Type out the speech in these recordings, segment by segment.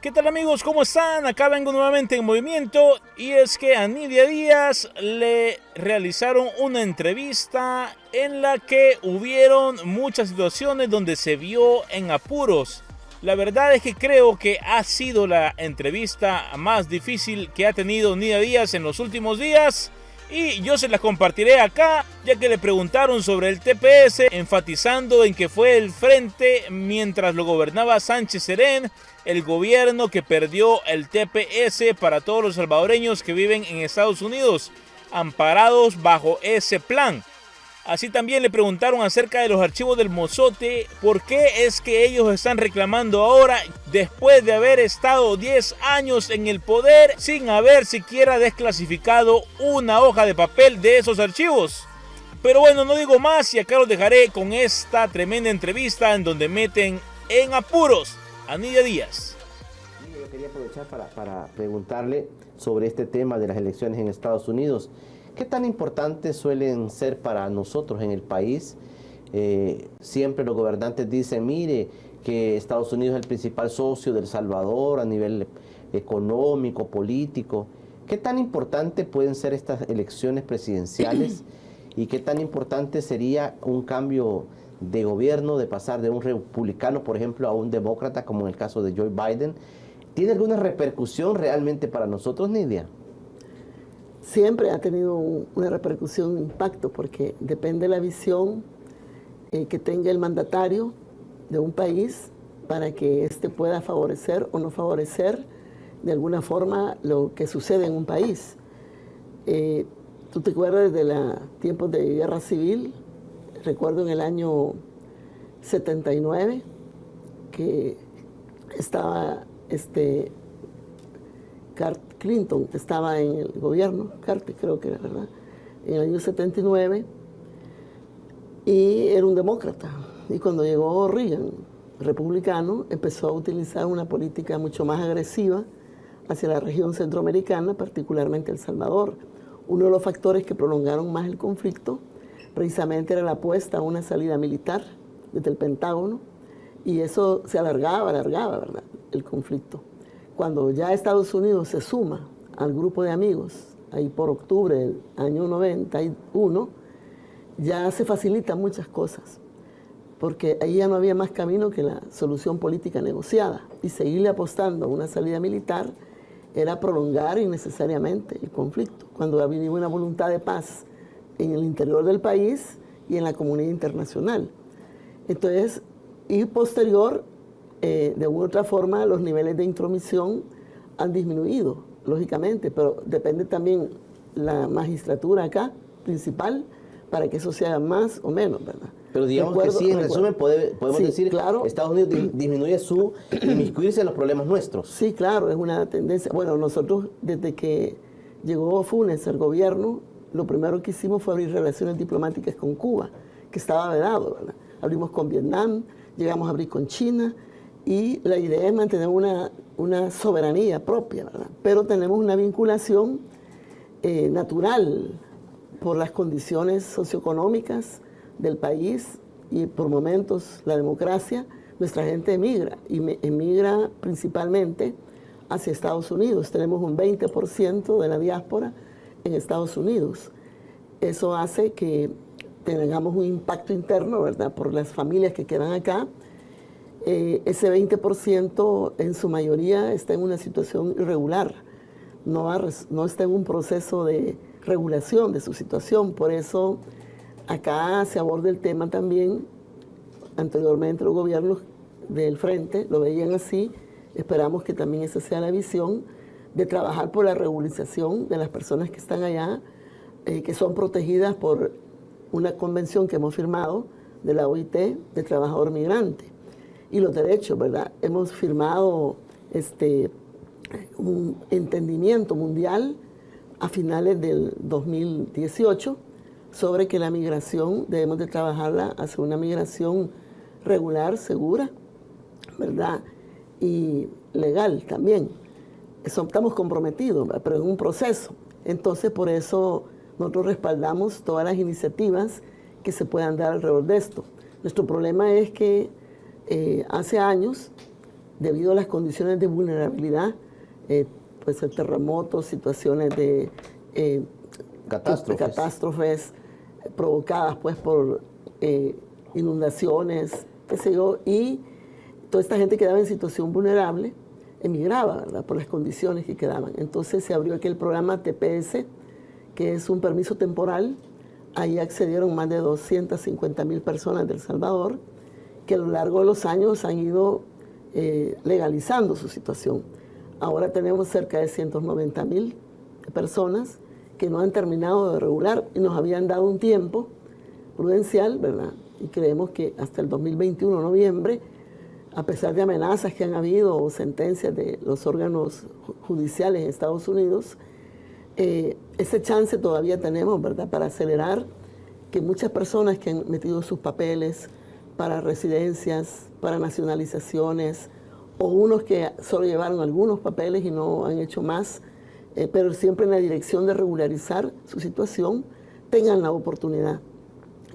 ¿Qué tal amigos? ¿Cómo están? Acá vengo nuevamente en movimiento y es que a Nidia Díaz le realizaron una entrevista en la que hubieron muchas situaciones donde se vio en apuros. La verdad es que creo que ha sido la entrevista más difícil que ha tenido Nidia Díaz en los últimos días. Y yo se las compartiré acá, ya que le preguntaron sobre el TPS, enfatizando en que fue el frente mientras lo gobernaba Sánchez Serén, el gobierno que perdió el TPS para todos los salvadoreños que viven en Estados Unidos, amparados bajo ese plan. Así también le preguntaron acerca de los archivos del Mozote, por qué es que ellos están reclamando ahora, después de haber estado 10 años en el poder, sin haber siquiera desclasificado una hoja de papel de esos archivos. Pero bueno, no digo más y acá los dejaré con esta tremenda entrevista en donde meten en apuros a Nidia Díaz. Yo quería aprovechar para preguntarle sobre este tema de las elecciones en Estados Unidos. ¿Qué tan importantes suelen ser para nosotros en el país? Siempre los gobernantes dicen, mire, que Estados Unidos es el principal socio de El Salvador a nivel económico, político. ¿Qué tan importantes pueden ser estas elecciones presidenciales? ¿Y qué tan importante sería un cambio de gobierno, de pasar de un republicano, por ejemplo, a un demócrata, como en el caso de Joe Biden? ¿Tiene alguna repercusión realmente para nosotros, Nidia? Siempre ha tenido una repercusión, un impacto, porque depende de la visión que tenga el mandatario de un país para que éste pueda favorecer o no favorecer de alguna forma lo que sucede en un país. ¿Tú te acuerdas de los tiempos de guerra civil? Recuerdo en el año 79 que estaba Clinton estaba en el gobierno, Carter creo que era, ¿verdad? En el año 79, y era un demócrata. Y cuando llegó Reagan, republicano, empezó a utilizar una política mucho más agresiva hacia la región centroamericana, particularmente El Salvador. Uno de los factores que prolongaron más el conflicto precisamente era la apuesta a una salida militar desde el Pentágono, y eso se alargaba, ¿verdad?, el conflicto. Cuando ya Estados Unidos se suma al grupo de amigos, ahí por octubre del año 91, ya se facilitan muchas cosas, porque ahí ya no había más camino que la solución política negociada, y seguirle apostando a una salida militar era prolongar innecesariamente el conflicto, cuando había una voluntad de paz en el interior del país y en la comunidad internacional. Entonces, y posterior, de una u otra forma, los niveles de intromisión han disminuido, lógicamente, pero depende también la magistratura acá, principal, para que eso sea más o menos, ¿verdad? Pero digamos que sí, en resumen podemos sí, decir, claro, Estados Unidos disminuye su inmiscuirse en los problemas nuestros. Sí, claro, es una tendencia. Bueno, nosotros desde que llegó Funes al gobierno, lo primero que hicimos fue abrir relaciones diplomáticas con Cuba, que estaba vedado, ¿verdad? Abrimos con Vietnam, llegamos a abrir con China, y la idea es mantener una soberanía propia, ¿verdad? Pero tenemos una vinculación natural por las condiciones socioeconómicas del país y por momentos la democracia. Nuestra gente emigra, y emigra principalmente hacia Estados Unidos. Tenemos un 20% de la diáspora en Estados Unidos. Eso hace que tengamos un impacto interno, ¿verdad?, por las familias que quedan acá. Ese 20% en su mayoría está en una situación irregular, no está en un proceso de regulación de su situación. Por eso acá se aborda el tema también. Anteriormente los gobiernos del frente lo veían así, esperamos que también esa sea la visión, de trabajar por la regularización de las personas que están allá, que son protegidas por una convención que hemos firmado de la OIT de trabajador migrante. Y los derechos, ¿verdad? Hemos firmado un entendimiento mundial a finales del 2018 sobre que la migración debemos de trabajarla hacia una migración regular, segura, ¿verdad?, y legal también. Estamos comprometidos, ¿verdad?, pero en un proceso. Entonces, por eso nosotros respaldamos todas las iniciativas que se puedan dar alrededor de esto. Nuestro problema es que hace años debido a las condiciones de vulnerabilidad, pues el terremoto, situaciones de catástrofes provocadas pues por inundaciones, qué sé yo, y toda esta gente quedaba en situación vulnerable, emigraba, ¿verdad?, por las condiciones que quedaban. Entonces se abrió aquel programa TPS, que es un permiso temporal. Ahí accedieron más de 250,000 personas de El Salvador, que a lo largo de los años han ido legalizando su situación. Ahora tenemos cerca de 190,000 personas que no han terminado de regular y nos habían dado un tiempo prudencial, ¿verdad? Y creemos que hasta el 2021, noviembre, a pesar de amenazas que han habido o sentencias de los órganos judiciales en Estados Unidos, ese chance todavía tenemos, ¿verdad?, para acelerar que muchas personas que han metido sus papeles para residencias, para nacionalizaciones, o unos que solo llevaron algunos papeles y no han hecho más, pero siempre en la dirección de regularizar su situación, tengan la oportunidad.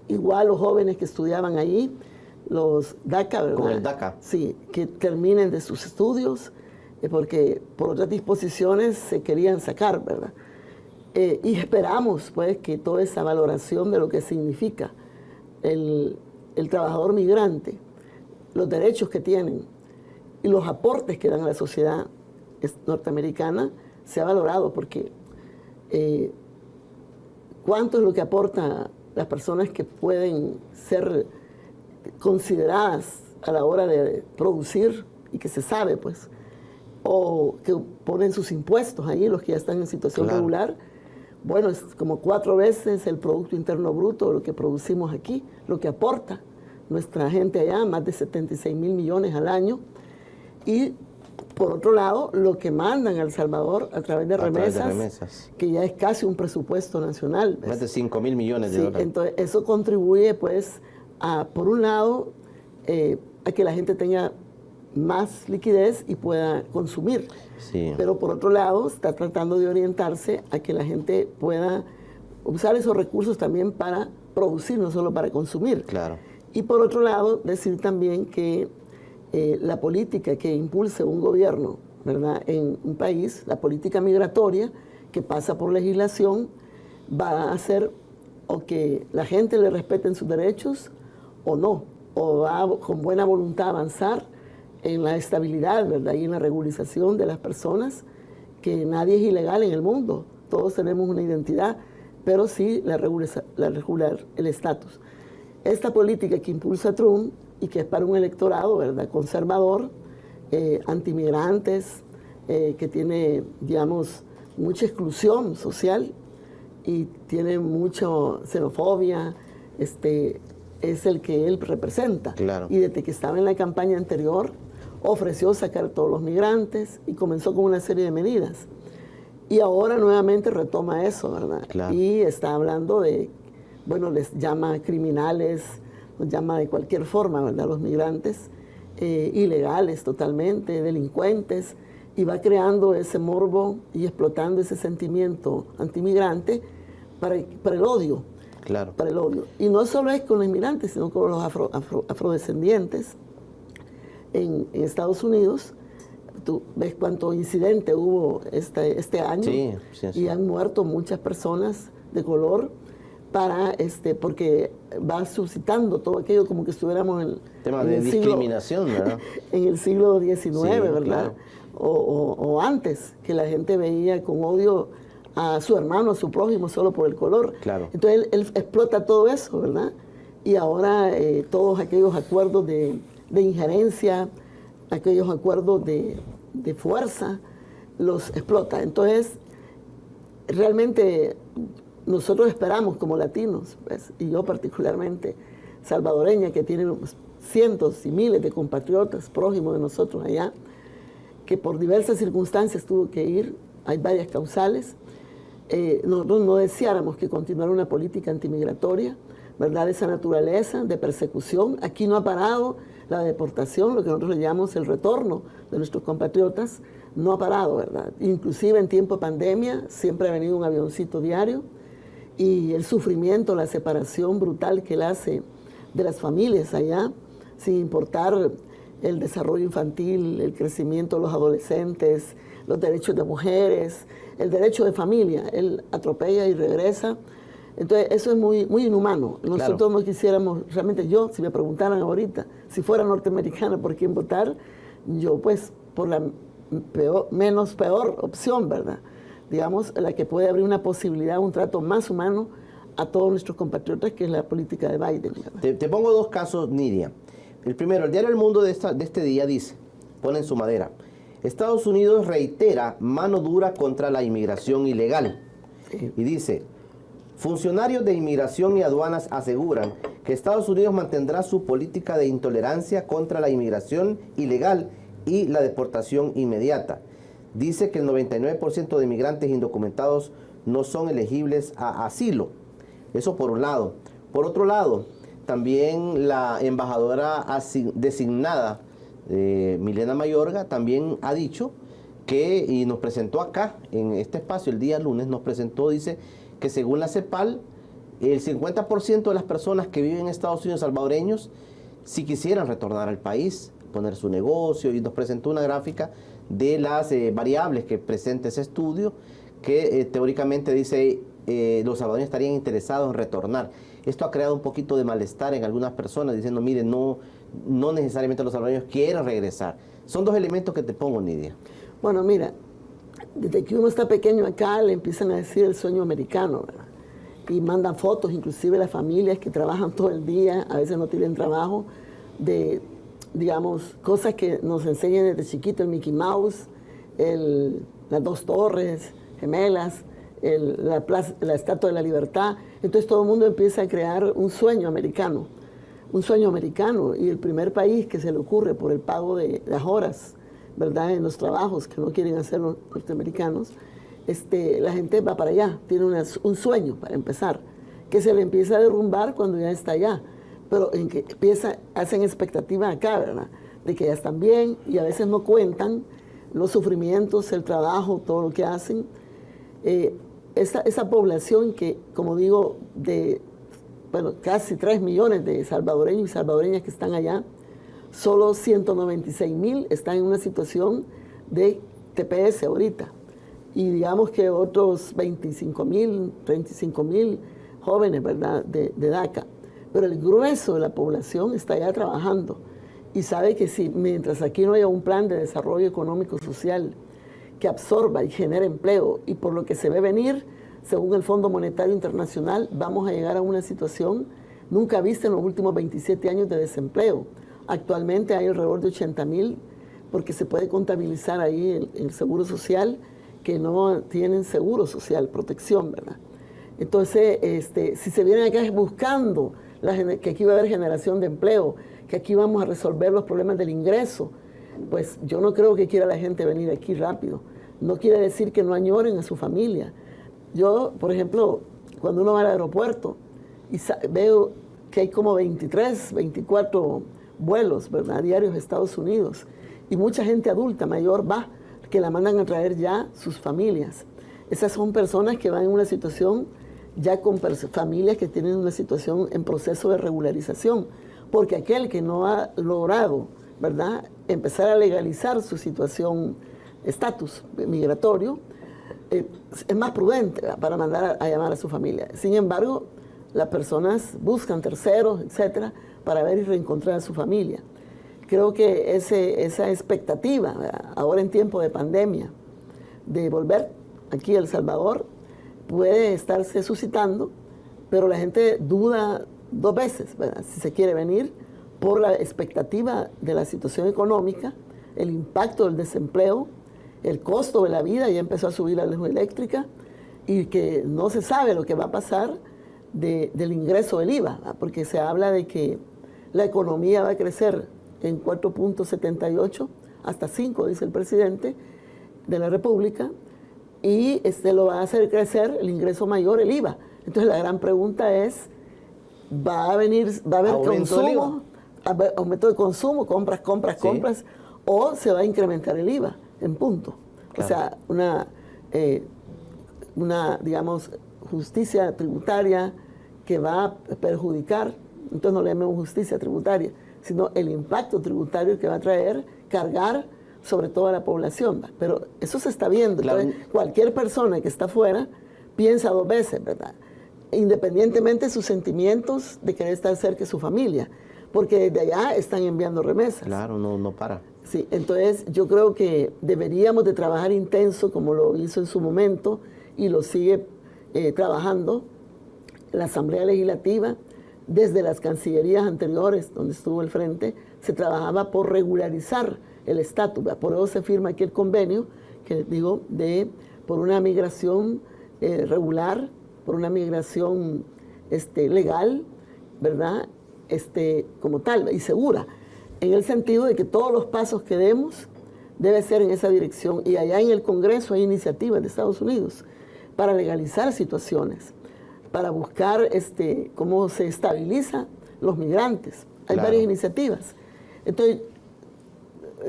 Igual los jóvenes que estudiaban ahí, los DACA, ¿verdad? Con el DACA. Sí, que terminen de sus estudios, porque por otras disposiciones se querían sacar, ¿verdad? Y esperamos, pues, que toda esa valoración de lo que significa el trabajador migrante, los derechos que tienen y los aportes que dan a la sociedad norteamericana, se ha valorado, porque ¿cuánto es lo que aporta las personas que pueden ser consideradas a la hora de producir y que se sabe, pues, o que ponen sus impuestos ahí, los que ya están en situación regular? Bueno, es como 4 veces el Producto Interno Bruto, lo que producimos aquí, lo que aporta nuestra gente allá, más de 76,000 millones al año. Y por otro lado, lo que mandan a El Salvador a través de remesas, que ya es casi un presupuesto nacional, ¿ves? Más de 5,000 millones de dólares. Entonces eso contribuye, pues, a, por un lado, a que la gente tenga más liquidez y pueda consumir. Sí. Pero por otro lado, está tratando de orientarse a que la gente pueda usar esos recursos también para producir, no solo para consumir. Claro. Y por otro lado, decir también que la política que impulse un gobierno, ¿verdad?, en un país, la política migratoria que pasa por legislación, va a hacer o que la gente le respeten sus derechos o no, o va con buena voluntad a avanzar en la estabilidad, ¿verdad?, y en la regularización de las personas, que nadie es ilegal en el mundo, todos tenemos una identidad, pero sí regular el estatus. Esta política que impulsa Trump y que es para un electorado, ¿verdad?, conservador, antimigrantes, que tiene, digamos, mucha exclusión social y tiene mucha xenofobia, es el que él representa. Claro. Y desde que estaba en la campaña anterior, ofreció sacar a todos los migrantes y comenzó con una serie de medidas. Y ahora nuevamente retoma eso, ¿verdad? Claro. Y está hablando de, bueno, les llama criminales, los llama de cualquier forma, ¿verdad?, los migrantes, ilegales totalmente, delincuentes, y va creando ese morbo y explotando ese sentimiento antimigrante para el odio. Claro. Para el odio. Y no solo es con los inmigrantes, sino con los afrodescendientes en Estados Unidos. Tú ves cuánto incidente hubo este año. Sí. Y han muerto muchas personas de color porque va suscitando todo aquello como que estuviéramos en tema de discriminación, ¿verdad? En el siglo XIX, ¿verdad? Claro. O antes, que la gente veía con odio a su hermano, a su prójimo, solo por el color. Claro. Entonces él explota todo eso, ¿verdad? Y ahora todos aquellos acuerdos de injerencia, aquellos acuerdos de fuerza, los explota. Entonces, realmente nosotros esperamos como latinos, pues, y yo particularmente salvadoreña, que tiene cientos y miles de compatriotas prójimos de nosotros allá, que por diversas circunstancias tuvo que ir, hay varias causales. Nosotros no deseáramos que continuara una política antimigratoria, ¿verdad?, de esa naturaleza, de persecución. Aquí no ha parado la deportación, lo que nosotros le llamamos el retorno de nuestros compatriotas, no ha parado, ¿verdad? Inclusive en tiempo de pandemia siempre ha venido un avioncito diario, y el sufrimiento, la separación brutal que él hace de las familias allá, sin importar el desarrollo infantil, el crecimiento de los adolescentes, los derechos de mujeres, el derecho de familia. Él atropella y regresa. Entonces, eso es muy, muy inhumano. Nosotros no quisiéramos, realmente yo, si me preguntaran ahorita, si fuera norteamericana por quién votar, yo pues por la menos peor opción, ¿verdad? Digamos, la que puede abrir una posibilidad, un trato más humano a todos nuestros compatriotas, que es la política de Biden. Te pongo dos casos, Nidia. El primero, el diario El Mundo de este día dice, pone en su madera, Estados Unidos reitera mano dura contra la inmigración ilegal. Sí. Y dice, funcionarios de inmigración y aduanas aseguran que Estados Unidos mantendrá su política de intolerancia contra la inmigración ilegal y la deportación inmediata. Dice que el 99% de inmigrantes indocumentados no son elegibles a asilo. Eso por un lado. Por otro lado, también la embajadora designada, Milena Mayorga, también ha dicho que, y nos presentó acá, en este espacio, el día lunes, nos presentó, dice, que según la CEPAL, el 50% de las personas que viven en Estados Unidos salvadoreños, si quisieran retornar al país, poner su negocio, y nos presentó una gráfica de las variables que presenta ese estudio, que teóricamente dice los salvadoreños estarían interesados en retornar. Esto ha creado un poquito de malestar en algunas personas, diciendo, miren, no necesariamente los salvadoreños quieren regresar. Son dos elementos que te pongo, Nidia. Bueno, mira, desde que uno está pequeño acá, le empiezan a decir el sueño americano, ¿verdad? Y mandan fotos, inclusive las familias que trabajan todo el día, a veces no tienen trabajo, de, digamos, cosas que nos enseñan desde chiquito, el Mickey Mouse, las dos torres gemelas, la Estatua de la Libertad. Entonces todo el mundo empieza a crear un sueño americano, y el primer país que se le ocurre por el pago de las horas, ¿verdad?, en los trabajos que no quieren hacer los norteamericanos, la gente va para allá, tiene un sueño para empezar, que se le empieza a derrumbar cuando ya está allá, pero en que hacen expectativa acá, ¿verdad?, de que ya están bien, y a veces no cuentan los sufrimientos, el trabajo, todo lo que hacen. Esa población que, como digo, casi 3 millones de salvadoreños y salvadoreñas que están allá, solo 196,000 están en una situación de TPS ahorita. Y digamos que otros 25,000, 35,000 jóvenes, ¿verdad?, de DACA. Pero el grueso de la población está allá trabajando. Y sabe que si mientras aquí no haya un plan de desarrollo económico social que absorba y genere empleo, y por lo que se ve venir, según el Fondo Monetario Internacional, vamos a llegar a una situación nunca vista en los últimos 27 años de desempleo. Actualmente hay alrededor de 80,000, porque se puede contabilizar ahí el seguro social, que no tienen seguro social, protección, ¿verdad? Entonces, si se vienen acá buscando que aquí va a haber generación de empleo, que aquí vamos a resolver los problemas del ingreso, pues yo no creo que quiera la gente venir aquí rápido. No quiere decir que no añoren a su familia. Yo, por ejemplo, cuando uno va al aeropuerto y veo que hay como 23, 24 vuelos, ¿verdad?, diarios a Estados Unidos, y mucha gente adulta, mayor, va, que la mandan a traer ya sus familias. Esas son personas que van en una situación, ya con familias que tienen una situación en proceso de regularización, porque aquel que no ha logrado, ¿verdad?, empezar a legalizar su situación, estatus migratorio, es más prudente, ¿verdad?, para mandar a llamar a su familia. Sin embargo, las personas buscan terceros, etcétera, para ver y reencontrar a su familia. Creo que esa expectativa, ¿verdad?, ahora en tiempo de pandemia, de volver aquí a El Salvador, puede estarse suscitando, pero la gente duda 2 veces, ¿verdad?, si se quiere venir, por la expectativa de la situación económica, el impacto del desempleo, el costo de la vida, ya empezó a subir la luz eléctrica, y que no se sabe lo que va a pasar del ingreso del IVA, ¿verdad?, porque se habla de que la economía va a crecer en 4.78 hasta 5, dice el presidente de la República, y lo va a hacer crecer el ingreso mayor, el IVA. Entonces la gran pregunta es, ¿va a haber consumo, aumento de consumo, compras, sí, o se va a incrementar el IVA en punto? Claro. O sea, una, digamos, justicia tributaria que va a perjudicar, entonces no le llamemos justicia tributaria, sino el impacto tributario que va a traer cargar sobre toda la población. Pero eso se está viendo. Claro. Entonces, cualquier persona que está afuera piensa dos veces, ¿verdad? Independientemente de sus sentimientos de querer estar cerca de su familia, porque desde allá están enviando remesas. Claro, no para. Sí, entonces yo creo que deberíamos de trabajar intenso como lo hizo en su momento y lo sigue trabajando la Asamblea Legislativa. Desde las cancillerías anteriores, donde estuvo el frente, se trabajaba por regularizar el estatus. Por eso se firma aquí el convenio, que digo, por una migración regular, por una migración legal, ¿verdad? Como tal, y segura, en el sentido de que todos los pasos que demos debe ser en esa dirección. Y allá en el Congreso hay iniciativas de Estados Unidos para legalizar situaciones, para buscar cómo se estabiliza los migrantes. Hay Claro. varias iniciativas. Entonces,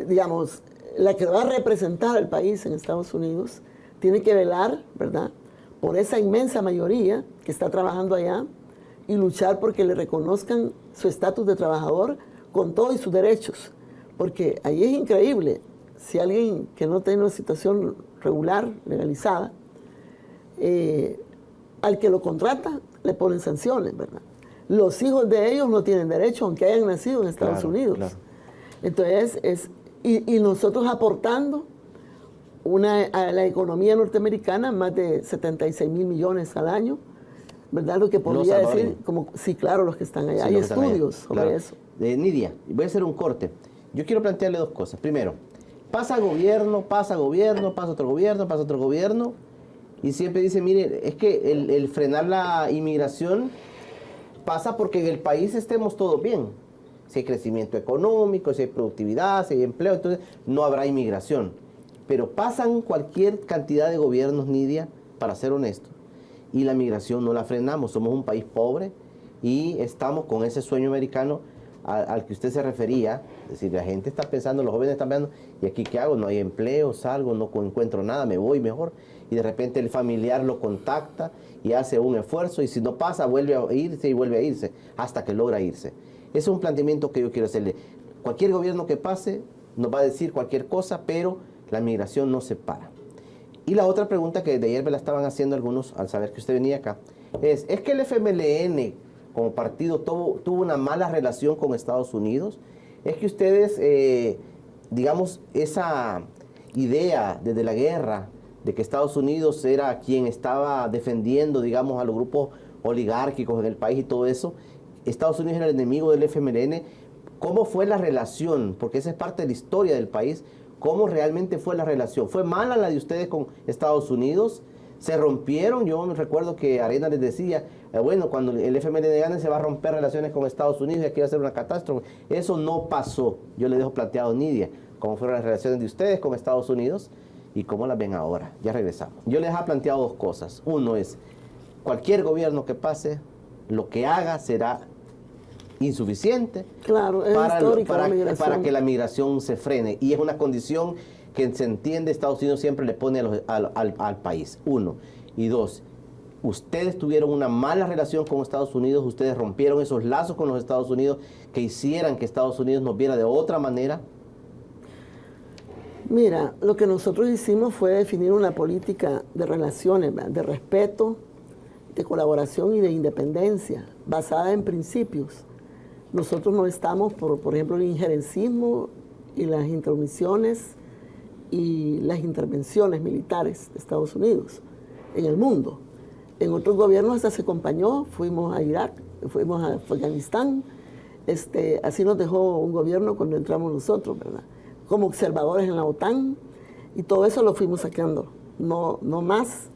digamos, la que va a representar al país en Estados Unidos tiene que velar, ¿verdad?, por esa inmensa mayoría que está trabajando allá y luchar porque le reconozcan su estatus de trabajador con todos sus derechos. Porque ahí es increíble, si alguien que no tiene una situación regular, legalizada, al que lo contrata le ponen sanciones, ¿verdad? Los hijos de ellos no tienen derecho, aunque hayan nacido en Estados Claro, Unidos. claro. Entonces, y nosotros aportando a la economía norteamericana más de 76 mil millones al año, ¿verdad? Lo que podría decir, como, sí, claro, los que están allá. Sí, Hay los que están allá, estudios sobre claro. eso. Nidia, voy a hacer un corte. Yo quiero plantearle dos cosas. Primero, pasa gobierno, pasa otro gobierno, y siempre dice, mire, es que el frenar la inmigración pasa porque en el país estemos todos bien. Si hay crecimiento económico, si hay productividad, si hay empleo, entonces no habrá inmigración. Pero pasan cualquier cantidad de gobiernos, Nidia, para ser honesto, y la migración no la frenamos. Somos un país pobre y estamos con ese sueño americano al que usted se refería. Es decir, la gente está pensando, los jóvenes están pensando, ¿y aquí qué hago? No hay empleo, salgo, no encuentro nada, me voy mejor. Y de repente el familiar lo contacta y hace un esfuerzo, y si no pasa, vuelve a irse y vuelve a irse, hasta que logra irse. Ese es un planteamiento que yo quiero hacerle. Cualquier gobierno que pase nos va a decir cualquier cosa, pero la migración no se para. Y la otra pregunta que de ayer me la estaban haciendo algunos al saber que usted venía acá, es que el FMLN como partido tuvo una mala relación con Estados Unidos. Es que ustedes, digamos, esa idea desde la guerra de que Estados Unidos era quien estaba defendiendo, digamos, a los grupos oligárquicos en el país y todo eso, Estados Unidos era el enemigo del FMLN. ¿Cómo fue la relación? Porque esa es parte de la historia del país. ¿Cómo realmente fue la relación? ¿Fue mala la de ustedes con Estados Unidos? ¿Se rompieron? Yo recuerdo que Arena les decía, bueno, cuando el FMLN gane se va a romper relaciones con Estados Unidos y aquí va a ser una catástrofe. Eso no pasó. Yo le dejo planteado a Nidia cómo fueron las relaciones de ustedes con Estados Unidos y cómo las ven ahora. Ya regresamos. Yo les he planteado dos cosas. Uno es, cualquier gobierno que pase, lo que haga será insuficiente, claro, es histórica la migración, para que la migración se frene, y es una condición que se entiende Estados Unidos siempre le pone al país. Uno. Y dos, ustedes tuvieron una mala relación con Estados Unidos, ustedes rompieron esos lazos con los Estados Unidos que hicieran que Estados Unidos nos viera de otra manera. Mira, lo que nosotros hicimos fue definir una política de relaciones, de respeto, de colaboración y de independencia, basada en principios. Nosotros no estamos, por ejemplo, el injerencismo y las intromisiones y las intervenciones militares de Estados Unidos en el mundo. En otros gobiernos hasta se acompañó, fuimos a Irak, fuimos a Afganistán, así nos dejó un gobierno cuando entramos nosotros, ¿verdad? Como observadores en la OTAN, y todo eso lo fuimos sacando. No más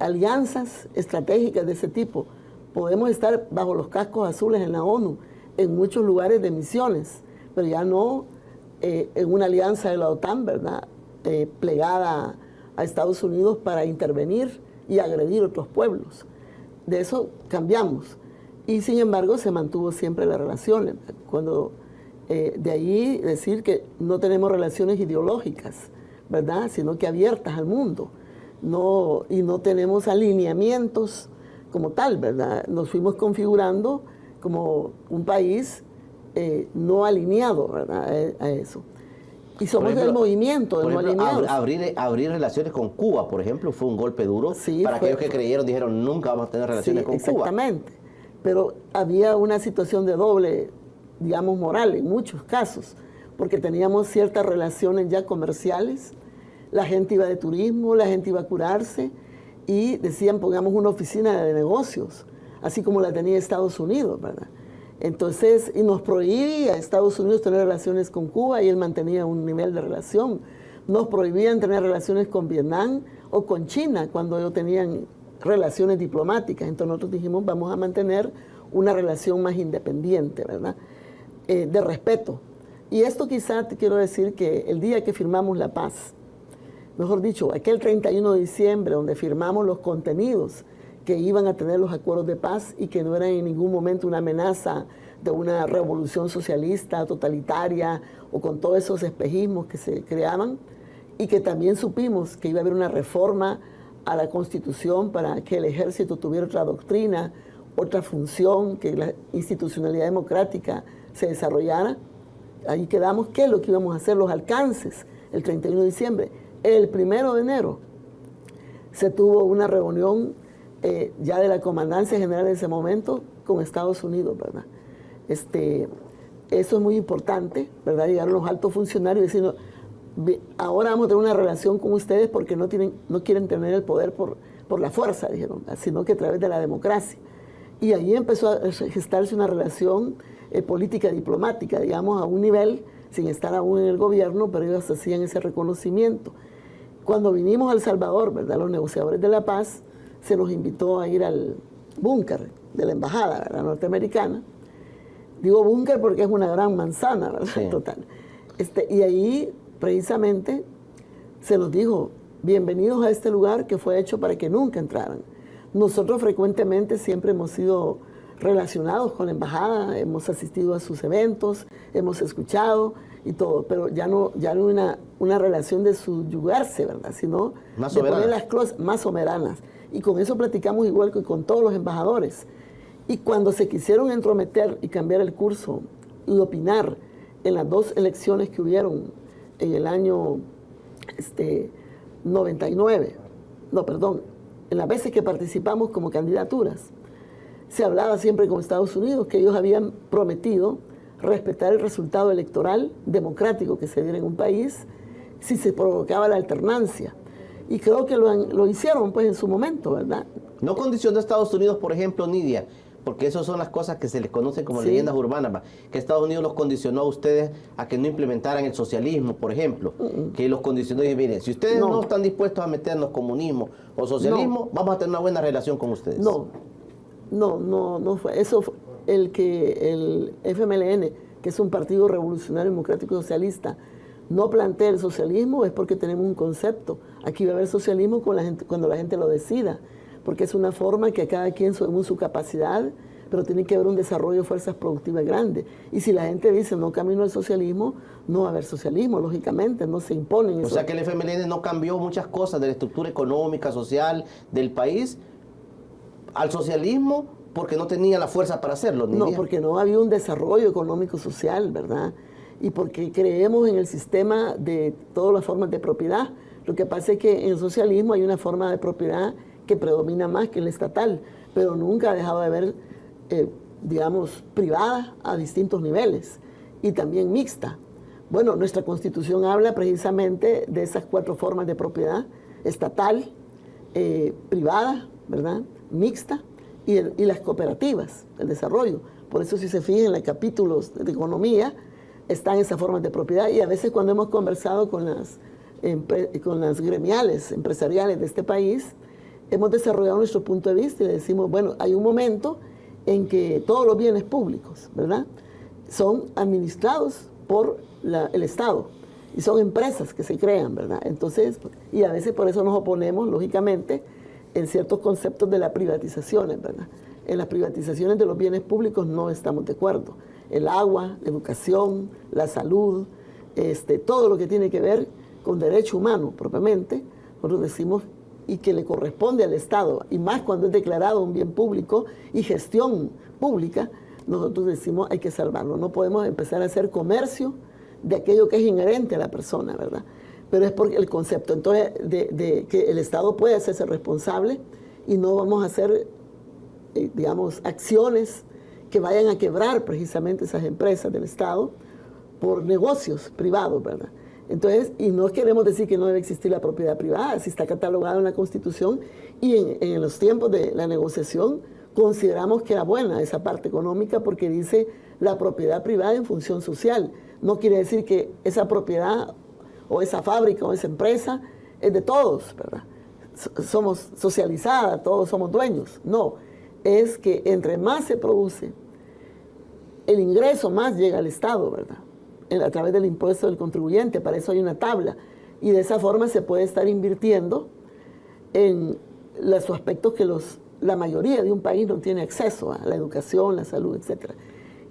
alianzas estratégicas de ese tipo. Podemos estar bajo los cascos azules en la ONU, en muchos lugares de misiones, pero ya no en una alianza de la OTAN, ¿verdad? Plegada a Estados Unidos para intervenir y agredir otros pueblos. De eso cambiamos. Y sin embargo se mantuvo siempre las relaciones. Cuando, de ahí decir que no tenemos relaciones ideológicas, ¿verdad? Sino que abiertas al mundo. Y no tenemos alineamientos como tal, ¿verdad? Nos fuimos configurando como un país no alineado, ¿verdad?, a eso. Y somos Por ejemplo, del movimiento, del no por ejemplo, alineados. abrir relaciones con Cuba, por ejemplo, fue un golpe duro Sí, para aquellos que creyeron, dijeron, nunca vamos a tener relaciones con Cuba. Exactamente. Pero había una situación de doble, digamos, moral en muchos casos, porque teníamos ciertas relaciones ya comerciales, la gente iba de turismo, la gente iba a curarse, y decían, pongamos una oficina de negocios, así como la tenía Estados Unidos, ¿verdad? Entonces, y nos prohibía a Estados Unidos tener relaciones con Cuba y él mantenía un nivel de relación. Nos prohibían tener relaciones con Vietnam o con China cuando ellos tenían relaciones diplomáticas. Entonces nosotros dijimos, vamos a mantener una relación más independiente, ¿verdad? De respeto. Y esto quizá te quiero decir que el día que firmamos la paz, mejor dicho, aquel 31 de diciembre donde firmamos los contenidos que iban a tener los acuerdos de paz y que no eran en ningún momento una amenaza de una revolución socialista, totalitaria o con todos esos espejismos que se creaban, y que también supimos que iba a haber una reforma a la Constitución para que el ejército tuviera otra doctrina, otra función, que la institucionalidad democrática se desarrollara. Ahí quedamos, ¿qué es lo que íbamos a hacer? Los alcances, el 31 de diciembre. El 1 de enero se tuvo una reunión ya de la Comandancia General en ese momento con Estados Unidos, ¿verdad? Eso es muy importante, ¿verdad? Llegaron los altos funcionarios diciendo, ahora vamos a tener una relación con ustedes porque no quieren tener el poder por la fuerza, dijeron, sino que a través de la democracia. Y ahí empezó a gestarse una relación política diplomática, digamos, a un nivel, sin estar aún en el gobierno, pero ellos hacían ese reconocimiento. Cuando vinimos a El Salvador, ¿verdad?, los negociadores de la paz, se nos invitó a ir al búnker de la embajada, ¿verdad?, norteamericana. Digo búnker porque es una gran manzana, ¿verdad? Sí. Total. Y ahí, precisamente, se nos dijo, bienvenidos a este lugar que fue hecho para que nunca entraran. Nosotros frecuentemente siempre hemos sido relacionados con la embajada, hemos asistido a sus eventos, hemos escuchado y todo, pero ya no una relación de subyugarse, ¿verdad?, sino de poner las cosas más soberanas. Y con eso platicamos igual que con todos los embajadores. Y cuando se quisieron entrometer y cambiar el curso y opinar en las dos elecciones que hubieron en el año 99, en las veces que participamos como candidaturas, se hablaba siempre con Estados Unidos que ellos habían prometido respetar el resultado electoral democrático que se diera en un país si se provocaba la alternancia. Y creo que lo hicieron pues en su momento, ¿verdad? No condicionó a Estados Unidos, por ejemplo, Nidia, porque esas son las cosas que se les conocen como leyendas urbanas, que Estados Unidos los condicionó a ustedes a que no implementaran el socialismo, por ejemplo, que los condicionó y miren, si ustedes no están dispuestos a meternos comunismo o socialismo, vamos a tener una buena relación con ustedes. No fue. Eso fue el FMLN, que es un partido revolucionario democrático socialista, no plantea el socialismo, es porque tenemos un concepto. Aquí va a haber socialismo cuando la gente lo decida, porque es una forma que cada quien según su capacidad, pero tiene que haber un desarrollo de fuerzas productivas grande. Y si la gente dice no camino al socialismo, no va a haber socialismo, lógicamente, no se imponen. O sea que el FMLN no cambió muchas cosas de la estructura económica, social del país al socialismo porque no tenía la fuerza para hacerlo. No, porque no había un desarrollo económico social, ¿verdad? Y porque creemos en el sistema de todas las formas de propiedad. Lo que pasa es que en el socialismo hay una forma de propiedad que predomina más que el estatal, pero nunca ha dejado de haber, digamos, privada a distintos niveles y también mixta. Bueno, nuestra Constitución habla precisamente de esas 4 formas de propiedad: estatal, privada, ¿verdad?, mixta y las cooperativas, el desarrollo. Por eso, si se fijan en los capítulos de economía, están esas formas de propiedad, y a veces cuando hemos conversado con las gremiales empresariales de este país, hemos desarrollado nuestro punto de vista y le decimos, bueno, hay un momento en que todos los bienes públicos, ¿verdad?, son administrados por el Estado y son empresas que se crean, ¿verdad? Entonces, y a veces por eso nos oponemos, lógicamente, en ciertos conceptos de las privatizaciones, ¿verdad? En las privatizaciones de los bienes públicos no estamos de acuerdo. El agua, la educación, la salud, todo lo que tiene que ver con derecho humano propiamente, nosotros decimos, y que le corresponde al Estado, y más cuando es declarado un bien público y gestión pública, nosotros decimos hay que salvarlo. No podemos empezar a hacer comercio de aquello que es inherente a la persona, ¿verdad? Pero es porque el concepto, entonces, de que el Estado puede hacerse responsable y no vamos a hacer, digamos, acciones que vayan a quebrar precisamente esas empresas del Estado por negocios privados, ¿verdad? Entonces, y no queremos decir que no debe existir la propiedad privada, si está catalogado en la Constitución, y en los tiempos de la negociación consideramos que era buena esa parte económica porque dice la propiedad privada en función social. No quiere decir que esa propiedad o esa fábrica o esa empresa es de todos, ¿verdad? Somos socializadas, todos somos dueños. No, es que entre más se produce, el ingreso más llega al Estado, ¿verdad? A través del impuesto del contribuyente, para eso hay una tabla. Y de esa forma se puede estar invirtiendo en los aspectos que la mayoría de un país no tiene acceso a, la educación, la salud, etc.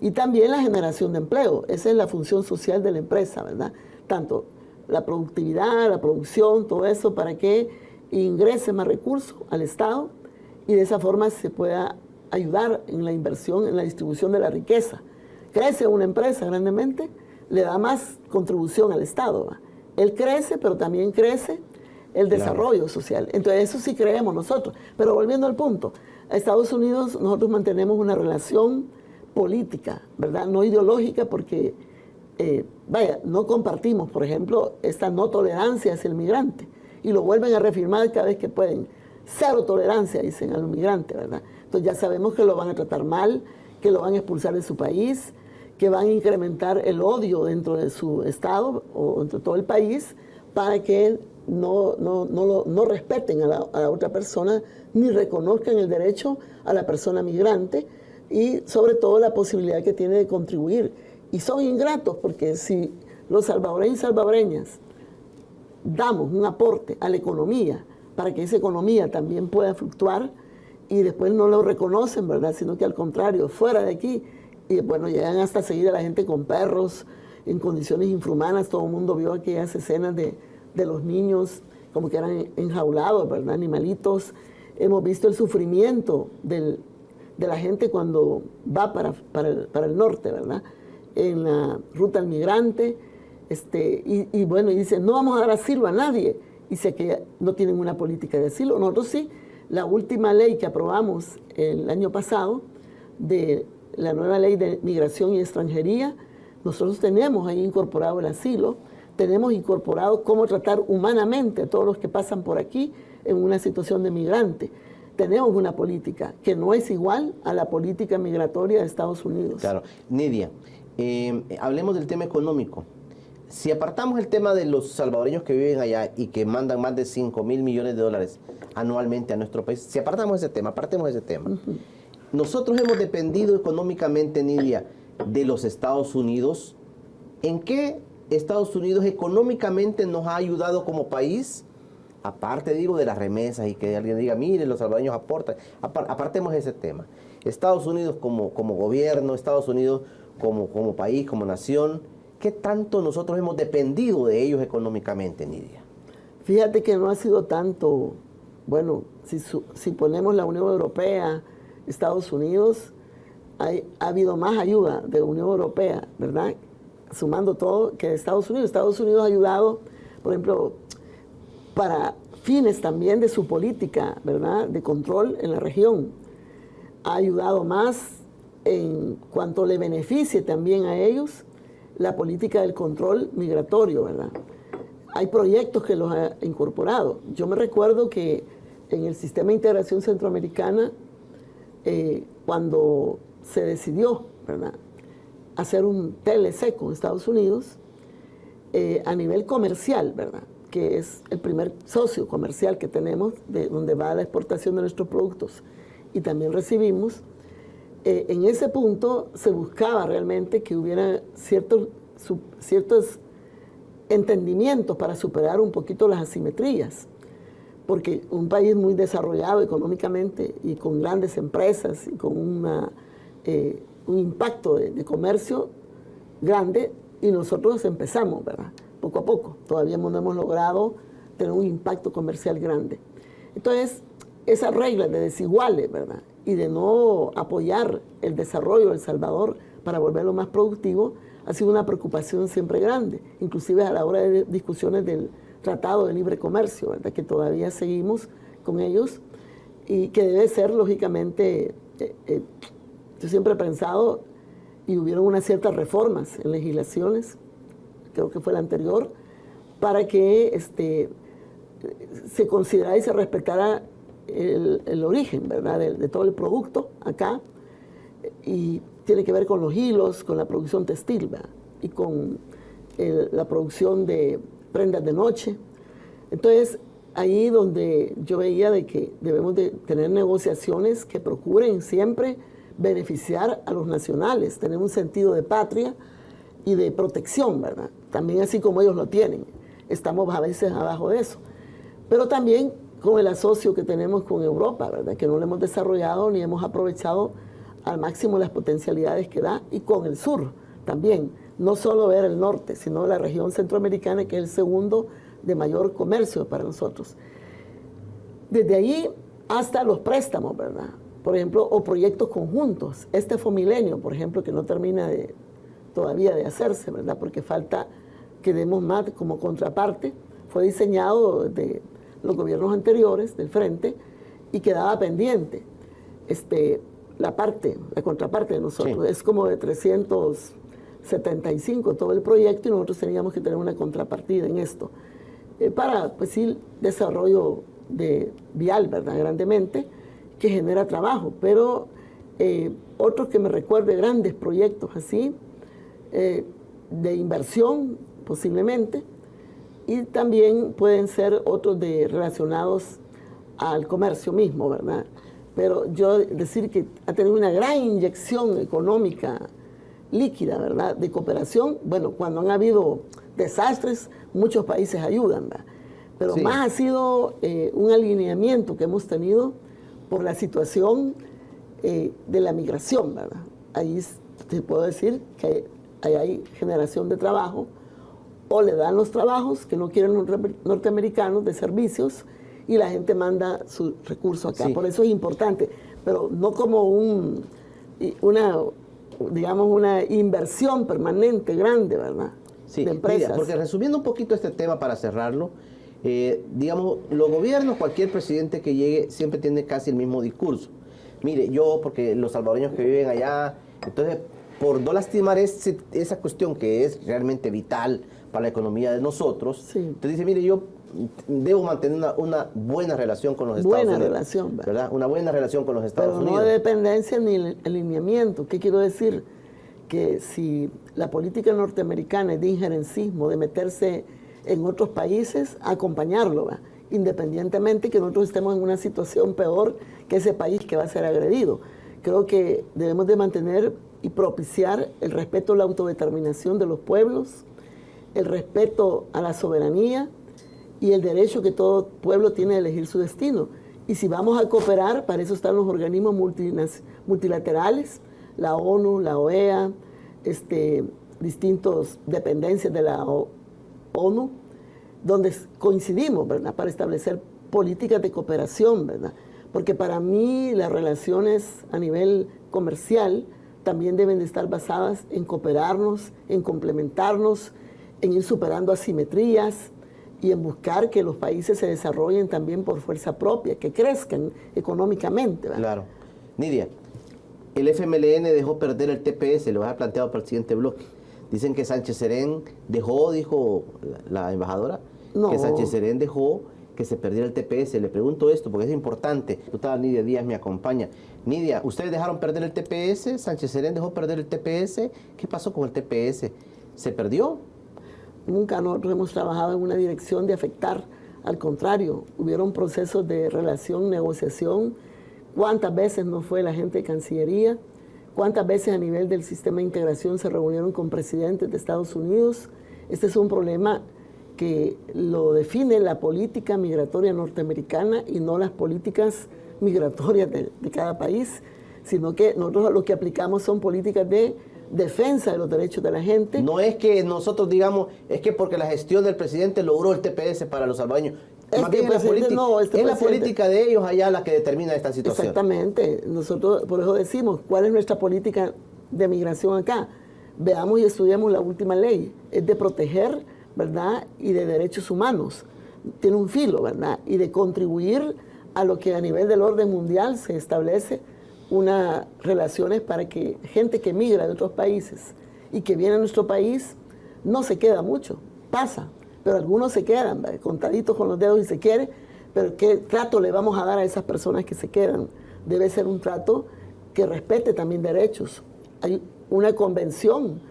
Y también la generación de empleo. Esa es la función social de la empresa, ¿verdad? Tanto la productividad, la producción, todo eso, para que ingrese más recursos al Estado y de esa forma se pueda ayudar en la inversión, en la distribución de la riqueza. Crece una empresa grandemente, le da más contribución al Estado, ¿va? Él crece, pero también crece el desarrollo social. Entonces, eso sí creemos nosotros. Pero volviendo al punto, a Estados Unidos nosotros mantenemos una relación política, ¿verdad? No ideológica, porque, no compartimos, por ejemplo, esta no tolerancia hacia el migrante. Y lo vuelven a reafirmar cada vez que pueden. Cero tolerancia, dicen, al migrante, ¿verdad? Entonces ya sabemos que lo van a tratar mal, que lo van a expulsar de su país, que van a incrementar el odio dentro de su estado o dentro de todo el país para que no respeten a la otra persona ni reconozcan el derecho a la persona migrante y sobre todo la posibilidad que tiene de contribuir. Y son ingratos porque si los salvadoreños y salvadoreñas damos un aporte a la economía para que esa economía también pueda fluctuar y después no lo reconocen, ¿verdad? Sino que al contrario, fuera de aquí, y bueno, llegan hasta seguir a la gente con perros en condiciones infrahumanas. Todo el mundo vio aquellas escenas de los niños como que eran enjaulados, ¿verdad? Animalitos. Hemos visto el sufrimiento de la gente cuando va para el norte, ¿verdad? En la ruta al migrante. Y bueno, y dicen, no vamos a dar asilo a nadie. Y sé que no tienen una política de asilo. Nosotros sí, la última ley que aprobamos el año pasado de la nueva ley de migración y extranjería, nosotros tenemos ahí incorporado el asilo, tenemos incorporado cómo tratar humanamente a todos los que pasan por aquí en una situación de migrante. Tenemos una política que no es igual a la política migratoria de Estados Unidos. Claro. Nidia, hablemos del tema económico. Si apartamos el tema de los salvadoreños que viven allá y que mandan más de 5.000 millones de dólares anualmente a nuestro país, si apartamos ese tema, apartemos ese tema. Nosotros hemos dependido económicamente, Nidia, de los Estados Unidos. ¿En qué Estados Unidos económicamente nos ha ayudado como país? Aparte, digo, de las remesas y que alguien diga, mire, los salvadoreños aportan. Apartemos ese tema. Estados Unidos como gobierno, Estados Unidos como país, como nación, ¿qué tanto nosotros hemos dependido de ellos económicamente, Nidia? Fíjate que no ha sido tanto, bueno, si ponemos la Unión Europea, Estados Unidos, ha habido más ayuda de la Unión Europea, ¿verdad? Sumando todo, que de Estados Unidos. Estados Unidos ha ayudado, por ejemplo, para fines también de su política, ¿verdad?, de control en la región. Ha ayudado más en cuanto le beneficie también a ellos la política del control migratorio, ¿verdad? Hay proyectos que los ha incorporado. Yo me recuerdo que en el Sistema de Integración Centroamericana, cuando se decidió, ¿verdad?, hacer un TLC con Estados Unidos, a nivel comercial, ¿verdad?, que es el primer socio comercial que tenemos, de donde va la exportación de nuestros productos y también recibimos, en ese punto se buscaba realmente que hubiera ciertos entendimientos para superar un poquito las asimetrías, porque un país muy desarrollado económicamente y con grandes empresas y con un impacto de comercio grande, y nosotros empezamos, ¿verdad?, poco a poco. Todavía no hemos logrado tener un impacto comercial grande. Entonces, esas reglas de desiguales, ¿verdad? Y de no apoyar el desarrollo de El Salvador para volverlo más productivo, ha sido una preocupación siempre grande, inclusive a la hora de discusiones del Tratado de Libre Comercio, ¿verdad? Que todavía seguimos con ellos y que debe ser, lógicamente, yo siempre he pensado, y hubieron unas ciertas reformas en legislaciones, creo que fue la anterior, para que se considerara y se respetara el origen, ¿verdad? De todo el producto acá, y tiene que ver con los hilos, con la producción textil, ¿verdad? Y con la producción de prendas de noche. Entonces, ahí donde yo veía de que debemos de tener negociaciones que procuren siempre beneficiar a los nacionales, tener un sentido de patria y de protección, ¿verdad? También así como ellos lo tienen. Estamos a veces abajo de eso. Pero también con el asocio que tenemos con Europa, ¿verdad? Que no lo hemos desarrollado ni hemos aprovechado al máximo las potencialidades que da, y con el sur también. No solo ver el norte, sino la región centroamericana, que es el segundo de mayor comercio para nosotros. Desde ahí hasta los préstamos, ¿verdad? Por ejemplo, o proyectos conjuntos. Este Fomilenio, por ejemplo, que no termina todavía de hacerse, ¿verdad? Porque falta que demos más como contraparte. Fue diseñado de los gobiernos anteriores, del Frente, y quedaba pendiente. La contraparte de nosotros. Sí. Es como de 375 todo el proyecto, y nosotros teníamos que tener una contrapartida en esto. Para, pues sí, desarrollo vial, ¿verdad? Grandemente, que genera trabajo. Pero otros que me recuerde, grandes proyectos así, de inversión posiblemente, y también pueden ser otros relacionados al comercio mismo, ¿verdad? Pero yo decir que ha tenido una gran inyección económica líquida, ¿verdad? De cooperación, bueno, cuando han habido desastres, muchos países ayudan, ¿verdad? Pero sí, más ha sido un alineamiento que hemos tenido por la situación de la migración, ¿verdad? Ahí te puedo decir que hay generación de trabajo, o le dan los trabajos que no quieren los norteamericanos de servicios, y la gente manda su recurso acá. Sí. Por eso es importante, pero no como una inversión permanente grande, ¿verdad? Sí, de empresas. Mira, porque resumiendo un poquito este tema para cerrarlo, digamos, los gobiernos, cualquier presidente que llegue, siempre tiene casi el mismo discurso. Mire, porque los salvadoreños que viven allá, entonces, por no lastimar esa cuestión que es realmente vital para la economía de nosotros, sí, entonces dice, mire, yo debo mantener una buena relación con los Estados Unidos. Buena relación, ¿verdad? Una buena relación con los Estados Unidos. Pero no de dependencia ni alineamiento. ¿Qué quiero decir? Que si la política norteamericana es de injerencismo, de meterse en otros países, acompañarlo, ¿verdad? Independientemente que nosotros estemos en una situación peor que ese país que va a ser agredido. Creo que debemos de mantener y propiciar el respeto a la autodeterminación de los pueblos, el respeto a la soberanía y el derecho que todo pueblo tiene de elegir su destino. Y si vamos a cooperar, para eso están los organismos multilaterales, la ONU, la OEA, distintas dependencias de la ONU, donde coincidimos, ¿verdad?, para establecer políticas de cooperación, ¿verdad? Porque para mí las relaciones a nivel comercial también deben de estar basadas en cooperarnos, en complementarnos, en ir superando asimetrías y en buscar que los países se desarrollen también por fuerza propia, que crezcan económicamente, ¿verdad? Claro. Nidia, el FMLN dejó perder el TPS, lo ha planteado para el siguiente bloque. Dicen que Sánchez Serén dejó, dijo la embajadora, no, que Sánchez Serén dejó que se perdiera el TPS. Le pregunto esto porque es importante. Diputada Nidia Díaz me acompaña. Nidia, ¿ustedes dejaron perder el TPS? ¿Sánchez Serén dejó perder el TPS? ¿Qué pasó con el TPS? ¿Se perdió? Nunca nosotros hemos trabajado en una dirección de afectar. Al contrario, hubieron procesos de relación, negociación. ¿Cuántas veces no fue la gente de Cancillería? ¿Cuántas veces a nivel del sistema de integración se reunieron con presidentes de Estados Unidos? Este es un problema que lo define la política migratoria norteamericana y no las políticas migratorias de cada país, sino que nosotros lo que aplicamos son políticas de defensa de los derechos de la gente. No es que nosotros digamos, es que porque la gestión del presidente logró el TPS para los salvadoreños. Más bien es la política de ellos allá la que determina esta situación. Exactamente. Nosotros por eso decimos, ¿cuál es nuestra política de migración acá? Veamos y estudiemos la última ley. Es de proteger, ¿verdad? Y de derechos humanos. Tiene un filo, ¿verdad? Y de contribuir a lo que a nivel del orden mundial se establece unas relaciones para que gente que migra de otros países y que viene a nuestro país no se queda mucho, pasa. Pero algunos se quedan, ¿verdad? Contaditos con los dedos y se quiere, pero ¿qué trato le vamos a dar a esas personas que se quedan? Debe ser un trato que respete también derechos. Hay una convención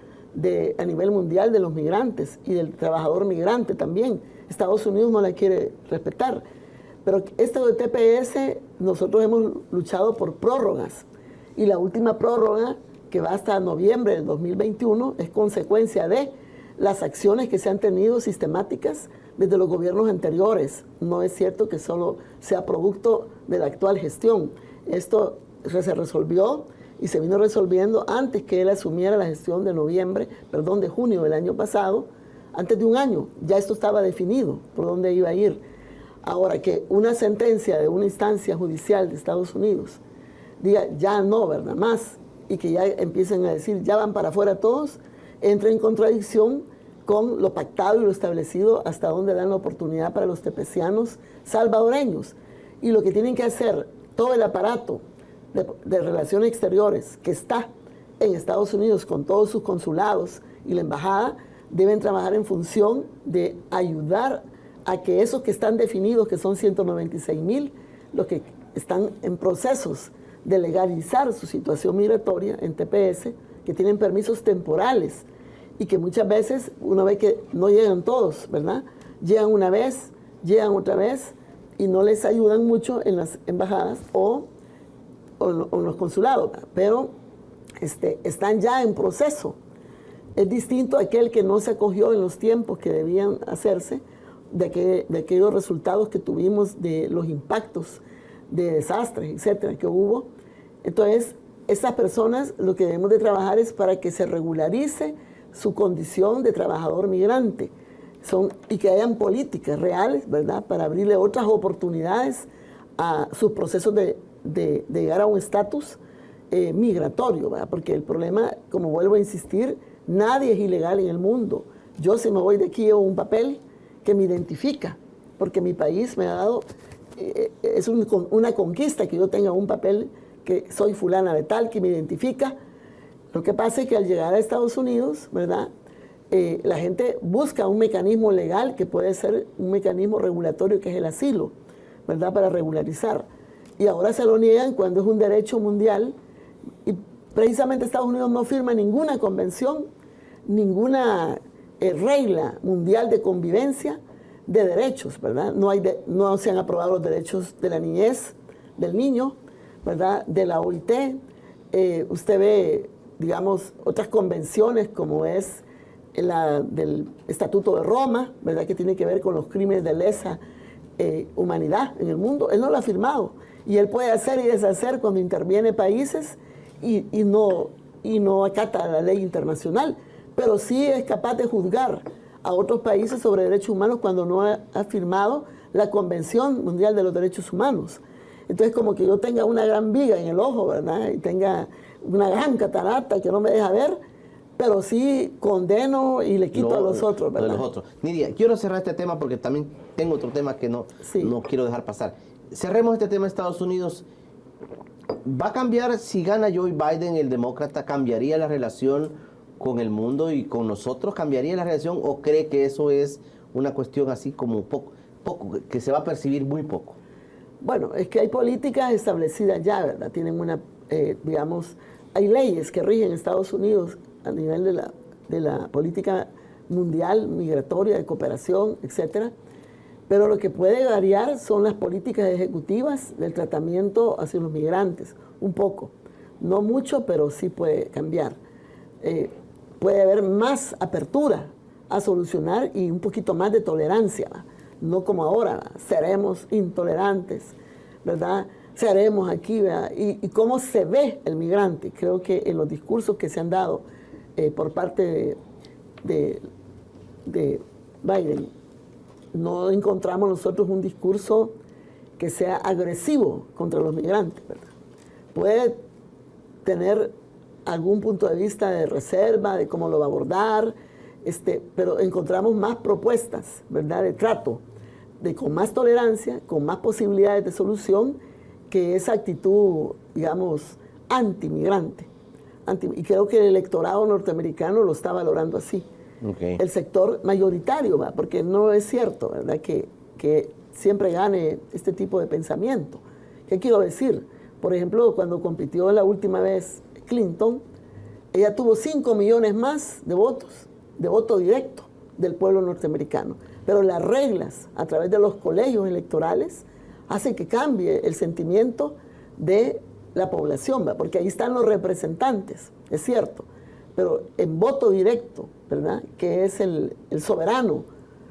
a nivel mundial de los migrantes y del trabajador migrante también. Estados Unidos no la quiere respetar. Pero esto de TPS, nosotros hemos luchado por prórrogas. Y la última prórroga, que va hasta noviembre del 2021, es consecuencia de las acciones que se han tenido sistemáticas desde los gobiernos anteriores. No es cierto que solo sea producto de la actual gestión. Esto se resolvió y se vino resolviendo antes que él asumiera la gestión de junio del año pasado, antes de un año. Ya esto estaba definido por dónde iba a ir. Ahora, que una sentencia de una instancia judicial de Estados Unidos diga ya no, ¿verdad? Más, y que ya empiecen a decir ya van para afuera todos, entra en contradicción con lo pactado y lo establecido hasta donde dan la oportunidad para los tepecianos salvadoreños. Y lo que tienen que hacer todo el aparato de relaciones exteriores que está en Estados Unidos con todos sus consulados y la embajada, deben trabajar en función de ayudar a que esos que están definidos, que son 196,000, los que están en procesos de legalizar su situación migratoria en TPS, que tienen permisos temporales y que muchas veces uno ve que no llegan todos, ¿verdad? Llegan una vez, llegan otra vez y no les ayudan mucho en las embajadas o en los consulados, pero están ya en proceso. Es distinto a aquel que no se acogió en los tiempos que debían hacerse, de aquellos resultados que tuvimos, de los impactos de desastres, etcétera, que hubo. Entonces, esas personas lo que debemos de trabajar es para que se regularice su condición de trabajador migrante y que hayan políticas reales, ¿verdad?, para abrirle otras oportunidades a sus procesos de llegar a un estatus migratorio, ¿verdad? Porque el problema, como vuelvo a insistir, nadie es ilegal en el mundo. Yo, si me voy de aquí, llevo un papel que me identifica, porque mi país me ha dado, es una conquista que yo tenga un papel que soy fulana de tal, que me identifica. Lo que pasa es que al llegar a Estados Unidos, ¿verdad?, la gente busca un mecanismo legal que puede ser un mecanismo regulatorio, que es el asilo, ¿verdad?, para regularizar. Y ahora se lo niegan cuando es un derecho mundial. Y precisamente Estados Unidos no firma ninguna convención, ninguna regla mundial de convivencia de derechos, ¿verdad? No se han aprobado los derechos de la niñez, del niño, ¿verdad?, de la OIT. Usted ve, digamos, otras convenciones como es la del Estatuto de Roma, ¿verdad?, que tiene que ver con los crímenes de lesa humanidad en el mundo. Él no lo ha firmado y él puede hacer y deshacer cuando interviene países y no acata la ley internacional, pero sí es capaz de juzgar a otros países sobre derechos humanos cuando no ha firmado la Convención Mundial de los Derechos Humanos. Entonces, como que yo tenga una gran viga en el ojo, ¿verdad?, y tenga una gran catarata que no me deja ver, pero sí condeno y le quito a los otros, ¿verdad? De los otros. Nidia, quiero cerrar este tema porque también tengo otro tema que no quiero dejar pasar. Cerremos este tema de Estados Unidos. ¿Va a cambiar si gana Joe Biden, el demócrata? ¿Cambiaría la relación con el mundo y con nosotros? ¿Cambiaría la relación o cree que eso es una cuestión así como poco, que se va a percibir muy poco? Bueno, es que hay políticas establecidas ya, ¿verdad? Tienen digamos, hay leyes que rigen Estados Unidos a nivel de la política mundial, migratoria, de cooperación, etcétera. Pero lo que puede variar son las políticas ejecutivas del tratamiento hacia los migrantes, un poco. No mucho, pero sí puede cambiar. Puede haber más apertura a solucionar y un poquito más de tolerancia, ¿verdad? No como ahora, seremos intolerantes, ¿verdad? Seremos aquí, ¿verdad? Y cómo se ve el migrante. Creo que en los discursos que se han dado por parte de Biden, no encontramos nosotros un discurso que sea agresivo contra los migrantes, ¿verdad? Puede tener algún punto de vista de reserva, de cómo lo va a abordar, pero encontramos más propuestas, ¿verdad?, de trato, con más tolerancia, con más posibilidades de solución, que esa actitud, digamos, antimigrante. Y creo que el electorado norteamericano lo está valorando así. Okay. El sector mayoritario, ¿va? Porque no es cierto, ¿verdad?, que siempre gane este tipo de pensamiento. ¿Qué quiero decir? Por ejemplo, cuando compitió la última vez Clinton, ella tuvo 5 millones más de votos, de voto directo del pueblo norteamericano. Pero las reglas a través de los colegios electorales hacen que cambie el sentimiento de la población, ¿va? Porque ahí están los representantes, es cierto, pero en voto directo, ¿verdad?, que es el soberano,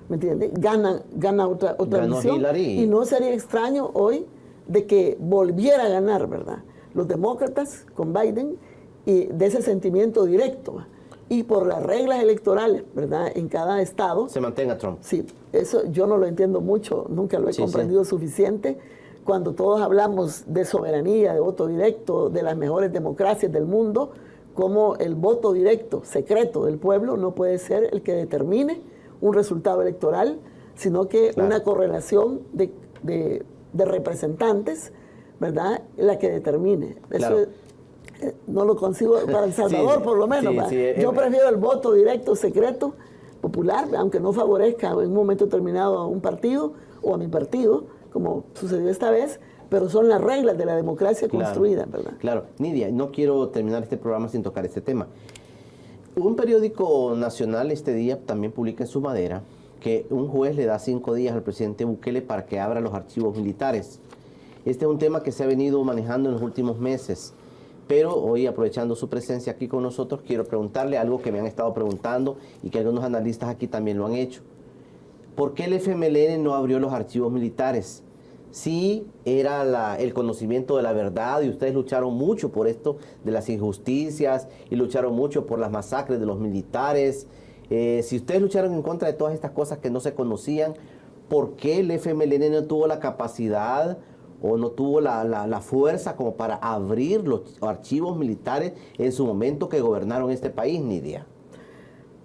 ¿me entiendes?, gana otra visión. Hillary. Y no sería extraño hoy de que volviera a ganar, ¿verdad?, los demócratas con Biden, y de ese sentimiento directo, ¿va? Y por las reglas electorales, ¿verdad?, en cada estado se mantenga Trump. Sí, eso yo no lo entiendo mucho, nunca lo he comprendido suficiente. Cuando todos hablamos de soberanía, de voto directo, de las mejores democracias del mundo, como el voto directo, secreto del pueblo, no puede ser el que determine un resultado electoral, sino que una correlación de representantes, ¿verdad?, la que determine. Eso no lo consigo para El Salvador, por lo menos. Yo prefiero el voto directo, secreto, popular, aunque no favorezca en un momento determinado a un partido o a mi partido, como sucedió esta vez, pero son las reglas de la democracia construida, ¿verdad? Claro. Nidia, no quiero terminar este programa sin tocar este tema. Un periódico nacional este día también publica en su madera que un juez le da 5 días al presidente Bukele para que abra los archivos militares. Este es un tema que se ha venido manejando en los últimos meses, pero hoy, aprovechando su presencia aquí con nosotros, quiero preguntarle algo que me han estado preguntando y que algunos analistas aquí también lo han hecho. ¿Por qué el FMLN no abrió los archivos militares? Sí, era el conocimiento de la verdad, y ustedes lucharon mucho por esto de las injusticias y lucharon mucho por las masacres de los militares. Si ustedes lucharon en contra de todas estas cosas que no se conocían, ¿por qué el FMLN no tuvo la capacidad o no tuvo la fuerza como para abrir los archivos militares en su momento que gobernaron este país, Nidia?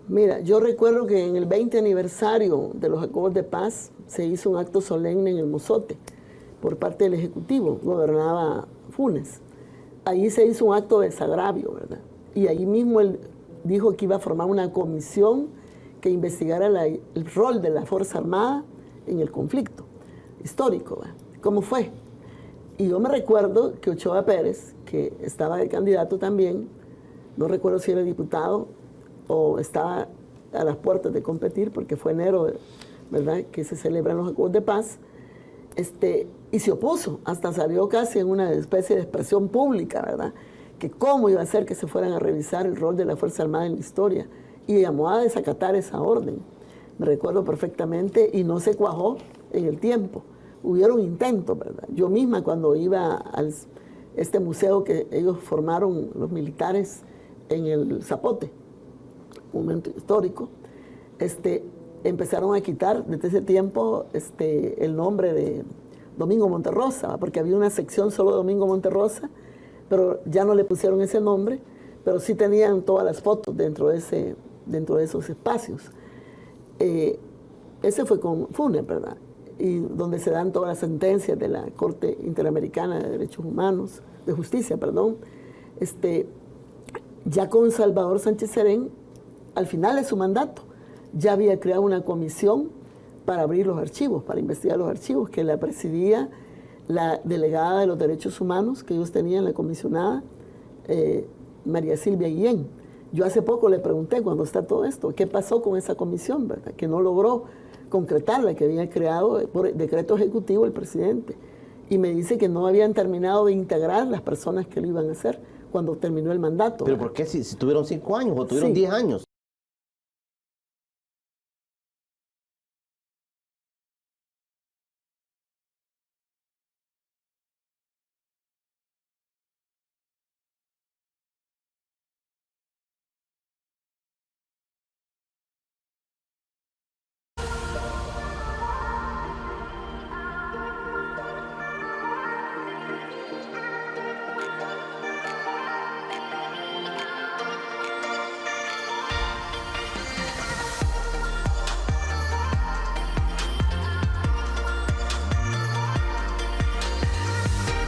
Mira, yo recuerdo que en el 20 aniversario de los acuerdos de paz se hizo un acto solemne en el Mozote por parte del Ejecutivo, gobernaba Funes. Ahí se hizo un acto de desagravio, ¿verdad? Y ahí mismo él dijo que iba a formar una comisión que investigara el rol de la Fuerza Armada en el conflicto histórico, ¿verdad? ¿Cómo fue? Y yo me recuerdo que Ochoa Pérez, que estaba de candidato también, no recuerdo si era diputado o estaba a las puertas de competir, porque fue enero, ¿verdad?, que se celebran los acuerdos de paz, y se opuso, hasta salió casi en una especie de expresión pública, ¿verdad?, que cómo iba a ser que se fueran a revisar el rol de la Fuerza Armada en la historia, y llamó a desacatar esa orden. Me recuerdo perfectamente, y no se cuajó en el tiempo. Hubieron intentos, ¿verdad? Yo misma, cuando iba a este museo que ellos formaron, los militares, en el Zapote, un momento histórico, empezaron a quitar desde ese tiempo el nombre de Domingo Monterrosa, porque había una sección solo de Domingo Monterrosa, pero ya no le pusieron ese nombre, pero sí tenían todas las fotos dentro de esos espacios. Ese fue con Funes, ¿verdad?, y donde se dan todas las sentencias de la Corte Interamericana de Derechos Humanos, de Justicia, perdón. Ya con Salvador Sánchez Serén, al final de su mandato, ya había creado una comisión para abrir los archivos, para investigar los archivos, que la presidía la delegada de los derechos humanos que ellos tenían, la comisionada María Silvia Guillén. Yo hace poco le pregunté, cuando está todo esto, ¿qué pasó con esa comisión, verdad?, que no logró concretarla, que había creado por decreto ejecutivo el presidente. Y me dice que no habían terminado de integrar las personas que lo iban a hacer cuando terminó el mandato. ¿Pero por qué si tuvieron 5 años o tuvieron 10 años?